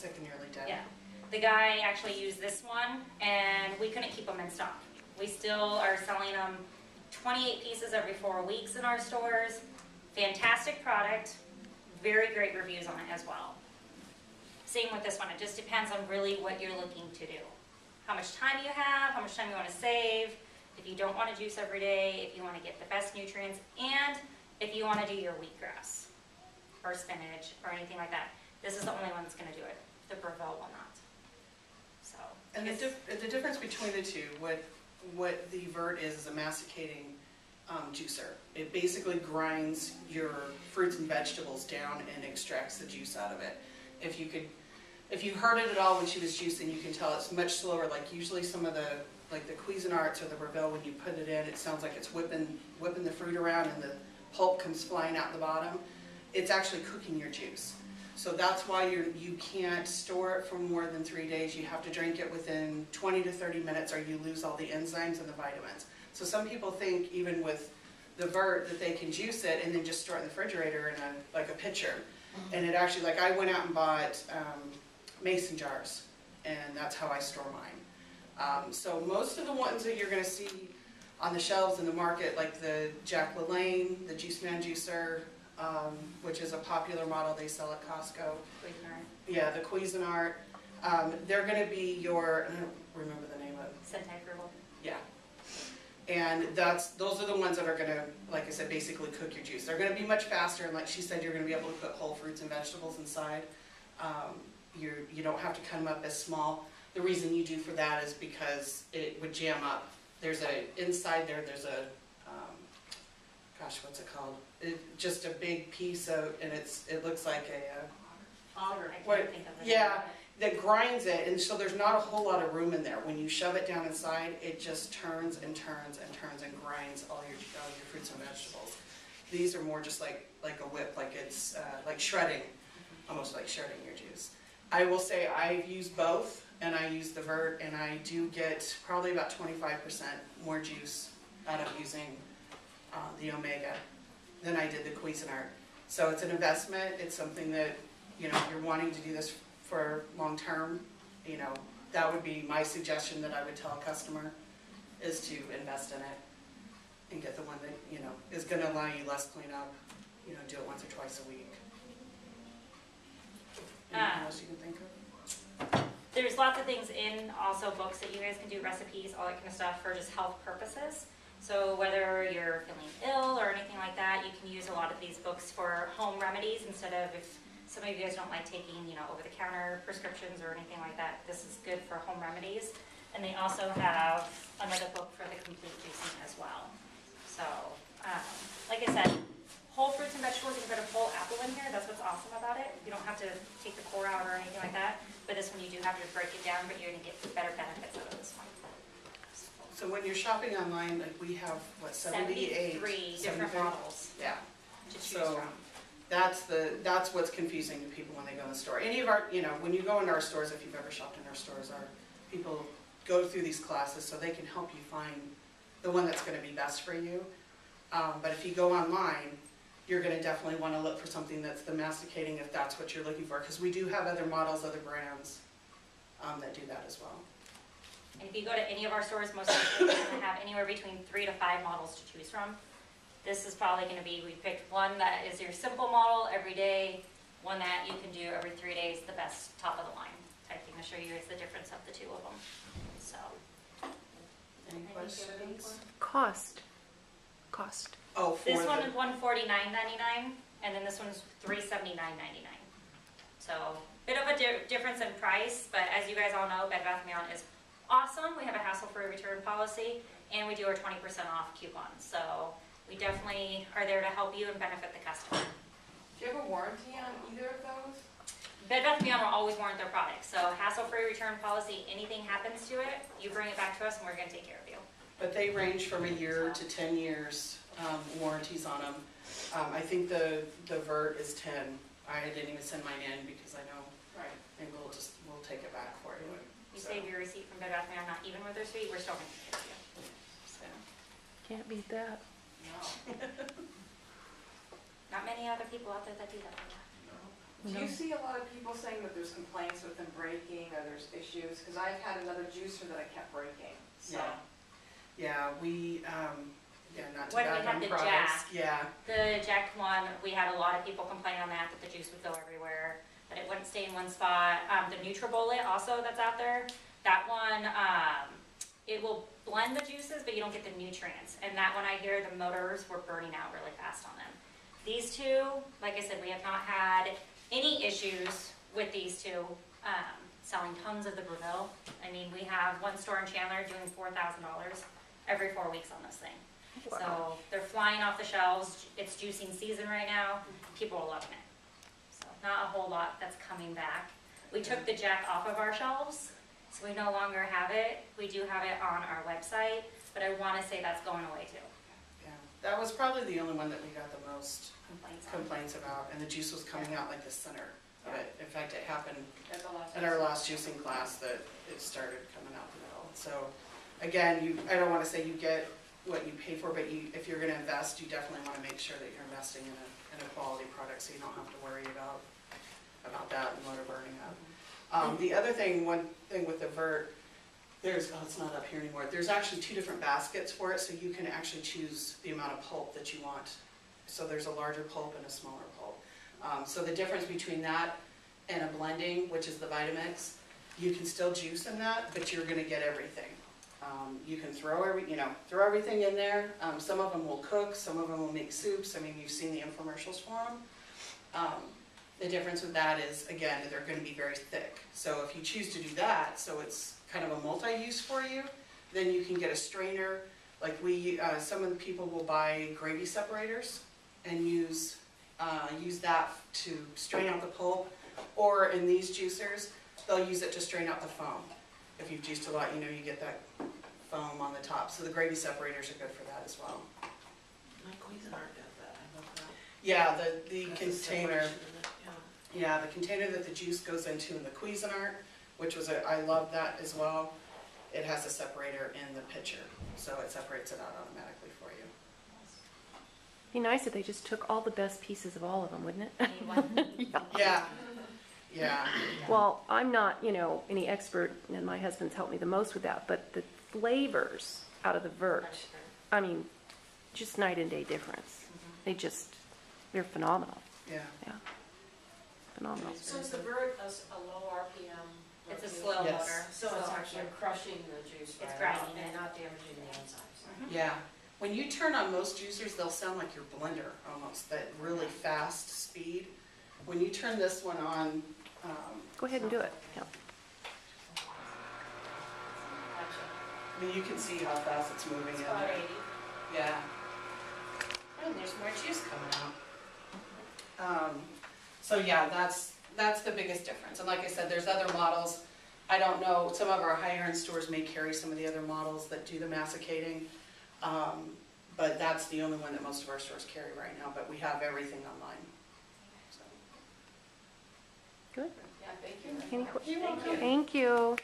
sick and nearly dead. Yeah. The guy actually used this one, and we couldn't keep them in stock. We still are selling them 28 pieces every 4 weeks in our stores. Fantastic product. Very great reviews on it as well. Same with this one. It just depends on really what you're looking to do. How much time you have, how much time you want to save, if you don't want to juice every day, if you want to get the best nutrients, and if you want to do your wheatgrass or spinach or anything like that. This is the only one that's going to do it. The Breville will not. So. And the difference between the two, what the Vert is a masticating juicer. It basically grinds your fruits and vegetables down and extracts the juice out of it. If you heard it at all when she was juicing, you can tell it's much slower. Like usually some of the, like the Cuisinarts or the Breville, when you put it in, it sounds like it's whipping the fruit around and the pulp comes flying out the bottom. It's actually cooking your juice. So that's why you can't store it for more than 3 days. You have to drink it within 20 to 30 minutes or you lose all the enzymes and the vitamins. So some people think even with the Vert that they can juice it and then just store it in the refrigerator in like a pitcher. And it actually, like I went out and bought mason jars, and that's how I store mine. So most of the ones that you're going to see on the shelves in the market, like the Jack LaLanne, the Juice Man Juicer, which is a popular model they sell at Costco. Cuisinart. Yeah, the Cuisinart. They're going to be your, I don't remember the name of it. Centrifugal. Yeah. And those are the ones that are going to, like I said, basically cook your juice. They're going to be much faster, and like she said, you're going to be able to put whole fruits and vegetables inside. You don't have to cut them up as small. The reason you do for that is because it would jam up. There's inside there's a, gosh, what's it called? Just a big piece of, and it looks like a Auger. I can't think of it. Yeah, that grinds it, and so there's not a whole lot of room in there. When you shove it down inside, it just turns and turns and turns and grinds all your fruits and vegetables. These are more just like a whip, like it's like shredding, almost like shredding your juice. I will say I've used both, and I use the Vert, and I do get probably about 25% more juice out of using the Omega than I did the Cuisinart. So it's an investment. It's something that, you know, if you're wanting to do this for long term, you know, that would be my suggestion that I would tell a customer, is to invest in it and get the one that, you know, is going to allow you less cleanup. You know, do it once or twice a week. Anything else you can think of? There's lots of things in also books that you guys can do, recipes, all that kind of stuff for just health purposes. So whether you're feeling ill or anything like that, you can use a lot of these books for home remedies instead of, if some of you guys don't like taking, you know, over-the-counter prescriptions or anything like that, this is good for home remedies. And they also have another book for the complete juicing as well. So, like I said, whole fruits and vegetables, you can put a whole apple in here. That's what's awesome about it. You don't have to take the core out or anything like that. But this one you do have to break it down, but you're going to get better benefits out of this one. So when you're shopping online, like we have, what, 73 different models. Yeah. To choose so from. That's what's confusing to people when they go in the store. Any of our, you know, when you go into our stores, if you've ever shopped in our stores, our people go through these classes so they can help you find the one that's going to be best for you. But if you go online, you're going to definitely want to look for something that's the masticating, if that's what you're looking for, because we do have other models, other brands that do that as well. And if you go to any of our stores, most likely we're going to have anywhere between 3 to 5 models to choose from. This is probably going to be, we picked one that is your simple model every day, one that you can do every 3 days, the best top of the line type thing to show you is the difference of the two of them. So, any questions? Cost. Oh, for this one is $149.99, and then this one's $379.99. So, bit of a difference in price, but as you guys all know, Bed Bath & Beyond is awesome. We have a hassle-free return policy, and we do our 20% off coupon. So we definitely are there to help you and benefit the customer. Do you have a warranty on either of those? Bed Bath & Beyond will always warrant their products. So hassle-free return policy, anything happens to it, you bring it back to us and we're going to take care of you. But they range from a year to 10 years warranties on them. I think the Vert is 10. I didn't even send mine in because I know, Right. and we'll take it back for you. You save your receipt from Bed Bath & Beyond, not even with their receipt, we're still going to take care of you. So, Can't beat that. No. not many other people out there that do that. Do you see a lot of people saying that there's complaints with them breaking or there's issues? Because I've had another juicer that I kept breaking, so. Yeah, we, not to When we bag had on the products. jack. Yeah, The jacked one, we had a lot of people complain on that the juice would go everywhere, that it wouldn't stay in one spot. The NutriBullet also that's out there, that one, it will blend the juices, but you don't get the nutrients. And that one, I hear the motors were burning out really fast on them. These two, like I said, we have not had any issues with these two, selling tons of the Breville. I mean, we have one store in Chandler doing $4,000 every 4 weeks on this thing. Wow. So they're flying off the shelves. It's juicing season right now. People are loving it. So not a whole lot that's coming back. We took the jack off of our shelves, so we no longer have it. We do have it on our website, but I want to say that's going away too. yeah. That was probably the only one that we got the most Complaints on. complaints about, and the juice was coming out like the center of it. In fact, it happened At the last at our last juicing class that it started coming out the middle. So, again, I don't want to say you get what you pay for, but if you're going to invest, you definitely want to make sure that you're investing in a quality product, so you don't have to worry about that and motor burning up. The other thing, one thing with the Vert, it's not up here anymore. There's actually 2 different baskets for it, so you can actually choose the amount of pulp that you want. So there's a larger pulp and a smaller pulp. So the difference between that and a blending, which is the Vitamix, you can still juice in that, but you're going to get everything. You can throw everything in there. Some of them will cook, some of them will make soups. I mean, you've seen the infomercials for them. The difference with that is, again, they're going to be very thick. So if you choose to do that, so it's kind of a multi-use for you, then you can get a strainer. Like some of the people will buy gravy separators and use that to strain out the pulp, or in these juicers, they'll use it to strain out the foam. If you've juiced a lot, you get that foam on the top. So the gravy separators are good for that as well. My Cuisinart does that, I love that. Yeah, the That's container. separation in it, yeah. Yeah, the container that the juice goes into in the Cuisinart, which was I love that as well. It has a separator in the pitcher, so it separates it out automatically for you. Be nice if they just took all the best pieces of all of them, wouldn't it? Anyone? Yeah, yeah. Well, I'm not, any expert, and my husband's helped me the most with that, but the flavors out of the Vert, I mean, just night and day difference. They're phenomenal. Yeah. Yeah. Phenomenal. So is the Vert a low RPM? It's a juice? slow Yes. motor. So it's actually crushing the juice It's right out grinding and it. not damaging the enzymes. Yeah. When you turn on most juicers, they'll sound like your blender almost, that really fast speed. When you turn this one on, Go ahead and do it. Yeah. I mean, you can see how fast it's moving It's in about there. 80. Yeah. Oh, there's more juice coming out. So yeah, that's the biggest difference. And like I said, there's other models. I don't know, some of our higher-end stores may carry some of the other models that do the masticating, but that's the only one that most of our stores carry right now, but we have everything online. So. Good. Yeah, thank you. Any que- Thank you.